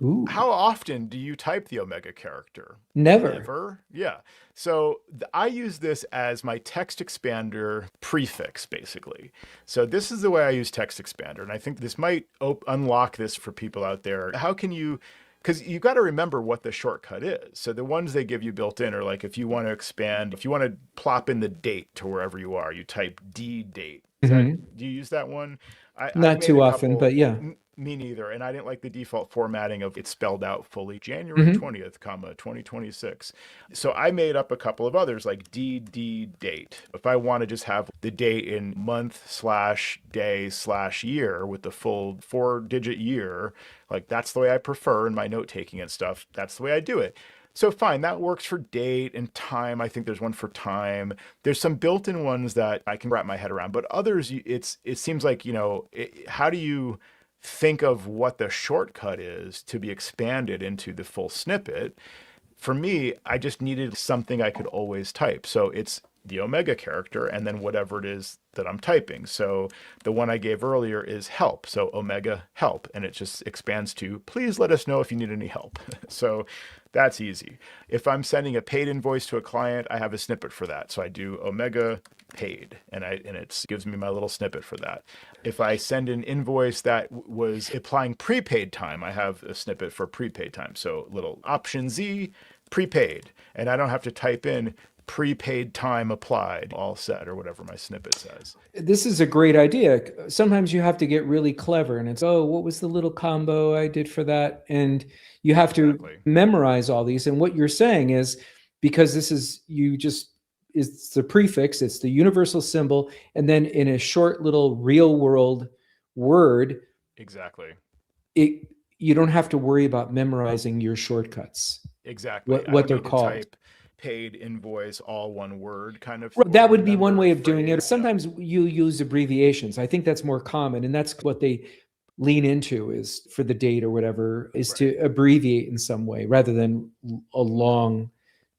Ooh. How often do you type the omega character? Never. Yeah. So I use this as my text expander prefix, basically. So this is the way I use text expander. And I think this might unlock this for people out there. How can you, because you've got to remember what the shortcut is. So the ones they give you built in are like, if you want to expand, if you want to plop in the date to wherever you are, you type D date. Do you use that one? Not too often, but yeah. Me neither. And I didn't like the default formatting of it spelled out fully January 20th, 2026. So I made up a couple of others like DD date. If I want to just have the date in month/day/year with the full 4-digit year, like that's the way I prefer in my note taking and stuff. That's the way I do it. So fine, that works for date and time. I think there's one for time. There's some built-in ones that I can wrap my head around, but others, it seems like, how do you think of what the shortcut is to be expanded into the full snippet? For me, I just needed something I could always type. So it's the omega character and then whatever it is that I'm typing. So the one I gave earlier is help. So omega help. And it just expands to please let us know if you need any help. So that's easy. If I'm sending a paid invoice to a client, I have a snippet for that. So I do omega paid and it gives me my little snippet for that. If I send an invoice that was applying prepaid time, I have a snippet for prepaid time. So little Option Z, prepaid. And I don't have to type in prepaid time applied, all set, or whatever my snippet says. This is a great idea. Sometimes you have to get really clever and it's, what was the little combo I did for that? And you have to memorize all these. And what you're saying is, because this is, it's the prefix, it's the universal symbol, and then in a short little real world word. Exactly. You don't have to worry about memorizing your shortcuts. Exactly. What they're called. Type paid invoice, all one word kind of. That would be one way of doing it. Sometimes you use abbreviations. I think that's more common. And that's what they lean into, is for the date or whatever, is to abbreviate in some way rather than a long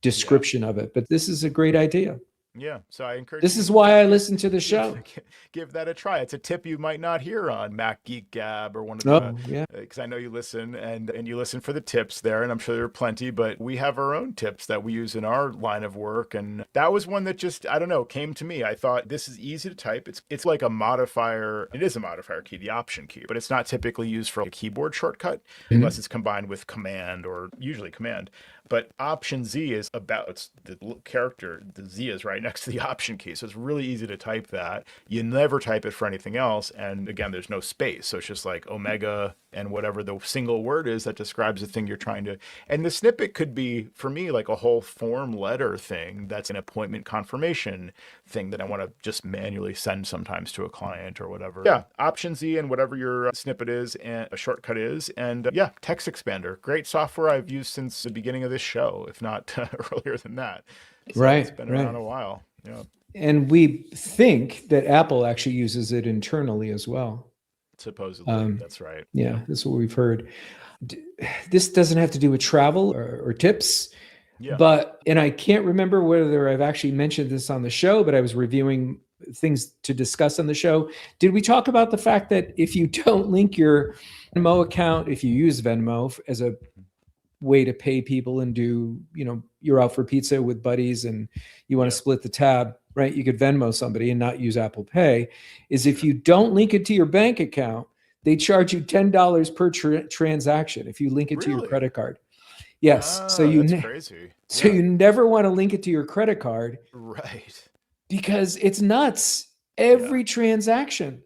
description of it. But this is a great idea. Yeah. So I encourage This you is why I to listen to the show. give that a try. It's a tip you might not hear on Mac Geek Gab or one of the, Oh, yeah. because I know you listen and you listen for the tips there, and I'm sure there are plenty, but we have our own tips that we use in our line of work. And that was one that just, I don't know, came to me. I thought this is easy to type. It's like a modifier. It is a modifier key, the Option key, but it's not typically used for a keyboard shortcut unless it's combined with Command, or usually Command. But Option Z is about, it's the character, the Z is right next to the Option key. So it's really easy to type that. You never type it for anything else. And again, there's no space. So it's just like Omega and whatever the single word is that describes the thing you're trying to. And the snippet could be, for me, like a whole form letter thing that's an appointment confirmation thing that I want to just manually send sometimes to a client or whatever. Yeah, Option Z and whatever your snippet is and a shortcut is. And yeah, Text Expander, great software I've used since the beginning of this show, if not earlier than that. So Right. it's been around a while. Yeah. And we think that Apple actually uses it internally as well. Supposedly, that's right. Yeah, that's what we've heard. This doesn't have to do with travel or tips, and I can't remember whether I've actually mentioned this on the show, but I was reviewing things to discuss on the show. Did we talk about the fact that if you don't link your Venmo account, if you use Venmo as a way to pay people and do, you're out for pizza with buddies and you want to split the tab, right? You could Venmo somebody and not use Apple Pay. Is if you don't link it to your bank account, they charge you $10 per transaction if you link it to your credit card. Yes. So that's crazy. So you never want to link it to your credit card. Right. Because it's nuts. Every transaction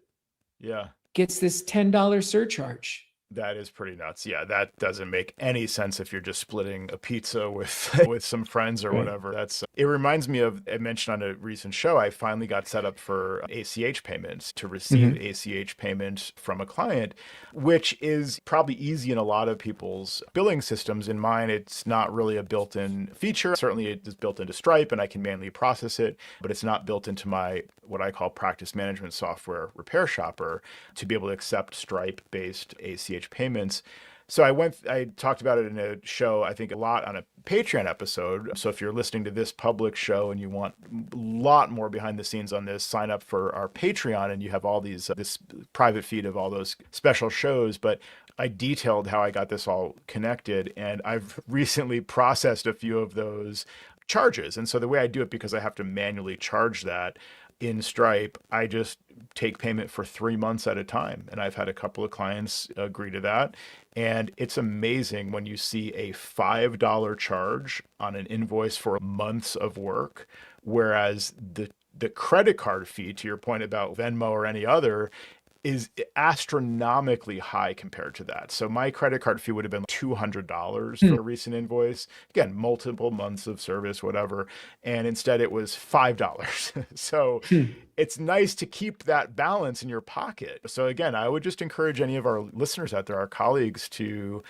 gets this $10 surcharge. That is pretty nuts. Yeah, that doesn't make any sense if you're just splitting a pizza with with some friends or whatever. It reminds me of, I mentioned on a recent show, I finally got set up for ACH payments to receive ACH payments from a client, which is probably easy in a lot of people's billing systems. In mine, it's not really a built-in feature. Certainly it is built into Stripe and I can manually process it, but it's not built into my, what I call practice management software, Repair Shopper, to be able to accept Stripe-based ACH payments. So I talked about it in a show, I think a lot on a Patreon episode. So if you're listening to this public show and you want a lot more behind the scenes on this, sign up for our Patreon and you have all these, this private feed of all those special shows. But I detailed how I got this all connected, and I've recently processed a few of those charges. And so the way I do it, because I have to manually charge that in Stripe, I just take payment for 3 months at a time. And I've had a couple of clients agree to that. And it's amazing when you see a $5 charge on an invoice for months of work, whereas the credit card fee, to your point about Venmo or any other, is astronomically high compared to that. So my credit card fee would have been $200 for a recent invoice. Again, multiple months of service, whatever. And instead it was $5. So it's nice to keep that balance in your pocket. So again, I would just encourage any of our listeners out there, our colleagues, to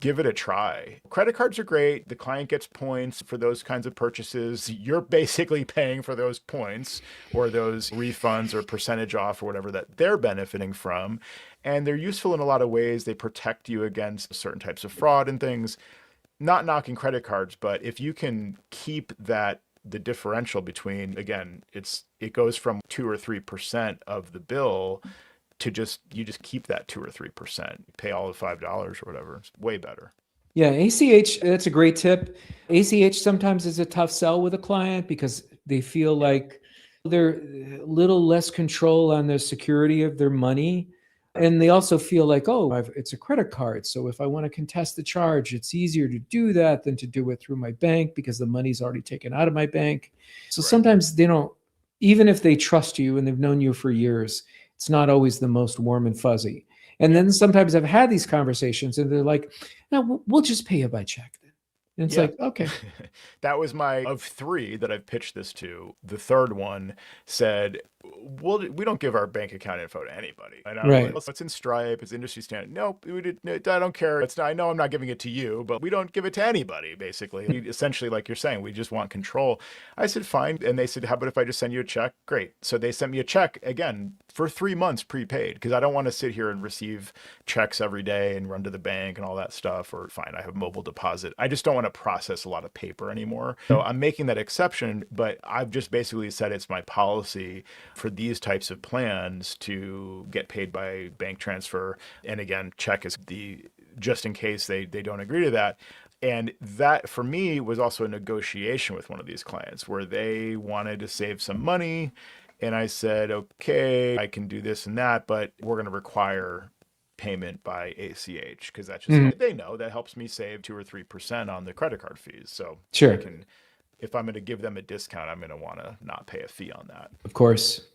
give it a try. Credit cards are great. The client gets points for those kinds of purchases. You're basically paying for those points or those refunds or percentage off or whatever that they're benefiting from. And they're useful in a lot of ways. They protect you against certain types of fraud and things. Not knocking credit cards, but if you can keep that, the differential between, again, it goes from 2 or 3% of the bill to you just keep that 2 or 3%, pay all the $5 or whatever. It's way better. Yeah, ACH, that's a great tip. ACH sometimes is a tough sell with a client because they feel like they're a little less control on the security of their money. And they also feel like, it's a credit card. So if I want to contest the charge, it's easier to do that than to do it through my bank because the money's already taken out of my bank. So sometimes they don't, even if they trust you and they've known you for years, it's not always the most warm and fuzzy. And then sometimes I've had these conversations and they're like, no, we'll just pay you by check then. And it's like, okay. That was of 3 that I've pitched this to. The third one said, we don't give our bank account info to anybody. And I'm Right. like, it's in Stripe, it's industry standard. Nope, I don't care. It's not, I know I'm not giving it to you, but we don't give it to anybody, basically. We essentially, like you're saying, we just want control. I said, fine. And they said, how about if I just send you a check? Great. So they sent me a check, again, for 3 months prepaid, because I don't want to sit here and receive checks every day and run to the bank and all that stuff. Or fine, I have mobile deposit. I just don't want to process a lot of paper anymore. So I'm making that exception, but I've just basically said it's my policy for these types of plans to get paid by bank transfer. And again, check is just in case they don't agree to that. And that for me was also a negotiation with one of these clients where they wanted to save some money. And I said, okay, I can do this and that, but we're going to require payment by ACH because that's just, they know that helps me save 2 or 3% on the credit card fees. So Sure. if I'm going to give them a discount, I'm going to want to not pay a fee on that. Of course.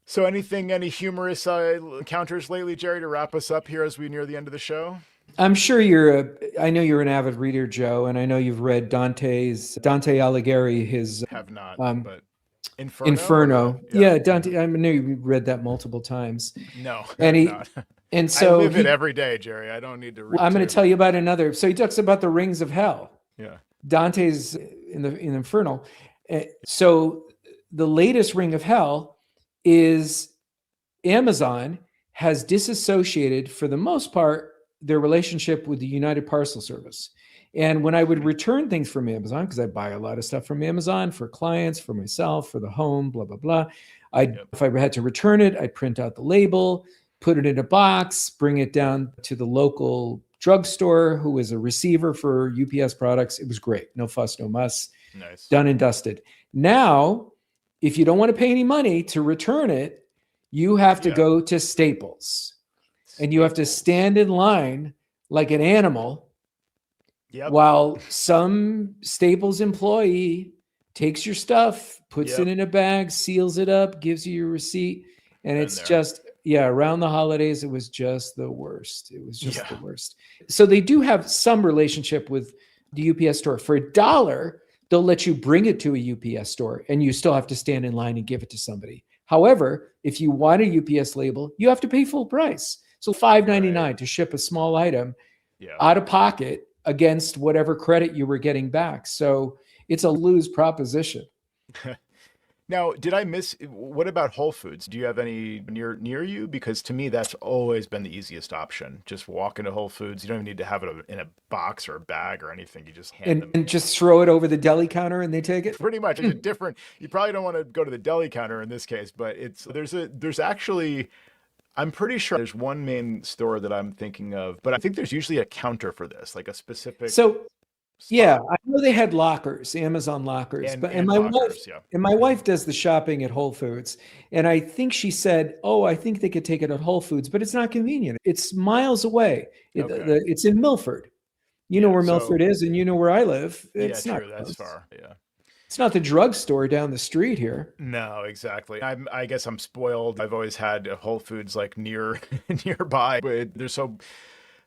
So any humorous encounters lately, Jerry, to wrap us up here as we near the end of the show? I'm sure I know you're an avid reader, Joe, and I know you've read Dante Alighieri, his have not, but Inferno. Yeah, Dante. I know you read that multiple times. No, and and so I live it every day, Jerry. I don't need to read. I'm going to tell you about another. So he talks about the rings of hell. Yeah, Dante's in Inferno. So the latest ring of hell is Amazon has disassociated, for the most part, their relationship with the United Parcel Service. And when I would return things from Amazon, because I buy a lot of stuff from Amazon for clients, for myself, for the home, blah, blah, blah. If I had to return it, I'd print out the label, put it in a box, bring it down to the local drugstore who is a receiver for UPS products. It was great. No fuss, no muss. Nice. Done and dusted. Now, if you don't want to pay any money to return it, you have to go to Staples. And you have to stand in line like an animal while some Staples employee takes your stuff, puts it in a bag, seals it up, gives you your receipt. And it's just, around the holidays, it was just the worst. It was just the worst. So they do have some relationship with the UPS store. For $1, they'll let you bring it to a UPS store and you still have to stand in line and give it to somebody. However, if you want a UPS label, you have to pay full price. So $5.99 to ship a small item out of pocket against whatever credit you were getting back. So it's a lose proposition. Now, did I miss, what about Whole Foods? Do you have any near you? Because to me, that's always been the easiest option. Just walk into Whole Foods. You don't even need to have it in a box or a bag or anything. You just hand them. And just throw it over the deli counter and they take it? Pretty much. It's different. You probably don't want to go to the deli counter in this case, but there's actually, I'm pretty sure there's one main store that I'm thinking of, but I think there's usually a counter for this, like a specific. So, yeah, I know they had lockers, Amazon lockers, and my wife does the shopping at Whole Foods, and I think she said, "Oh, I think they could take it at Whole Foods, but it's not convenient. It's miles away. It's in Milford. You know where Milford is, and you know where I live. It's not close. That's far. Yeah." It's not the drugstore down the street here. No, exactly. I guess I'm spoiled. I've always had Whole Foods like nearby, but they're so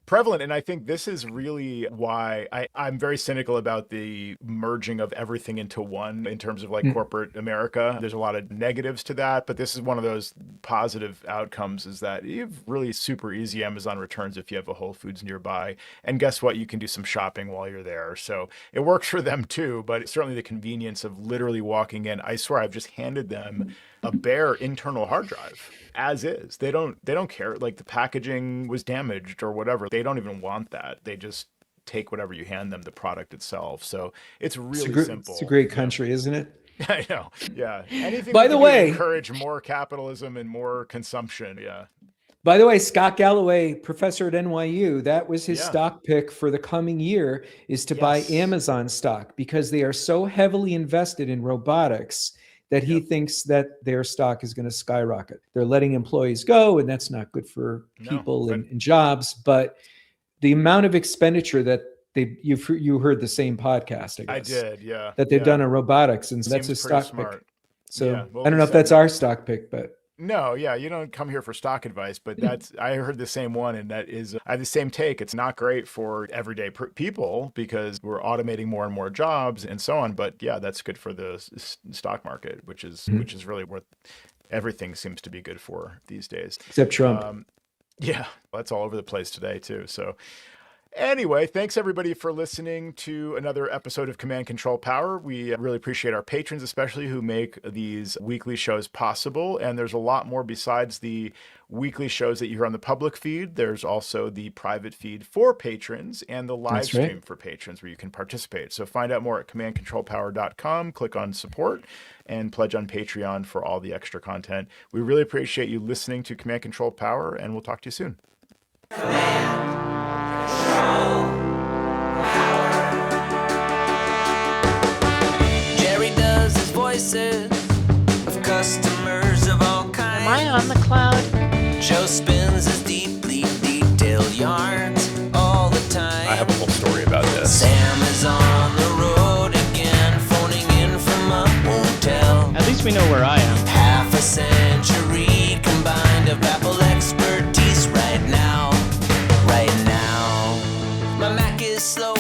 prevalent. And I think this is really why I'm very cynical about the merging of everything into one in terms of like corporate America. There's a lot of negatives to that, but this is one of those positive outcomes is that you have really super easy Amazon returns if you have a Whole Foods nearby. And guess what? You can do some shopping while you're there. So it works for them too, but certainly the convenience of literally walking in. I swear I've just handed them a bare internal hard drive as is. They don't care. Like the packaging was damaged or whatever. They don't even want that. They just take whatever you hand them, the product itself. So it's really simple. It's a great country, isn't it? I know. Yeah. Anything by the way, encourage more capitalism and more consumption. Yeah. By the way, Scott Galloway, professor at NYU, that was his stock pick for the coming year is to buy Amazon stock because they are so heavily invested in robotics that he thinks that their stock is going to skyrocket. They're letting employees go, and that's not good for people and jobs. But the amount of expenditure that you heard the same podcast, I guess. I did, yeah. That they've done on robotics, and that's a stock pick. So I don't know if that's our stock pick, but No, yeah, you don't come here for stock advice, but I heard the same one, and I have the same take. It's not great for everyday people because we're automating more and more jobs and so on. But yeah, that's good for the stock market, which is really what everything seems to be good for these days. Except Trump. Yeah, that's all over the place today too. So anyway, thanks everybody for listening to another episode of Command Control Power. We really appreciate our patrons, especially who make these weekly shows possible. And there's a lot more besides the weekly shows that you hear on the public feed. There's also the private feed for patrons and the live stream for patrons where you can participate. So find out more at commandcontrolpower.com, click on support, and pledge on Patreon for all the extra content. We really appreciate you listening to Command Control Power, and we'll talk to you soon. Jerry does his voices of customers of all kinds. Am I on the cloud? Joe spins his deeply detailed yarns all the time. I have a whole story about this. Sam is on the road again, phoning in from a hotel. At least we know where I am. Half a century combined of Apple expertise right now. My Mac is slow.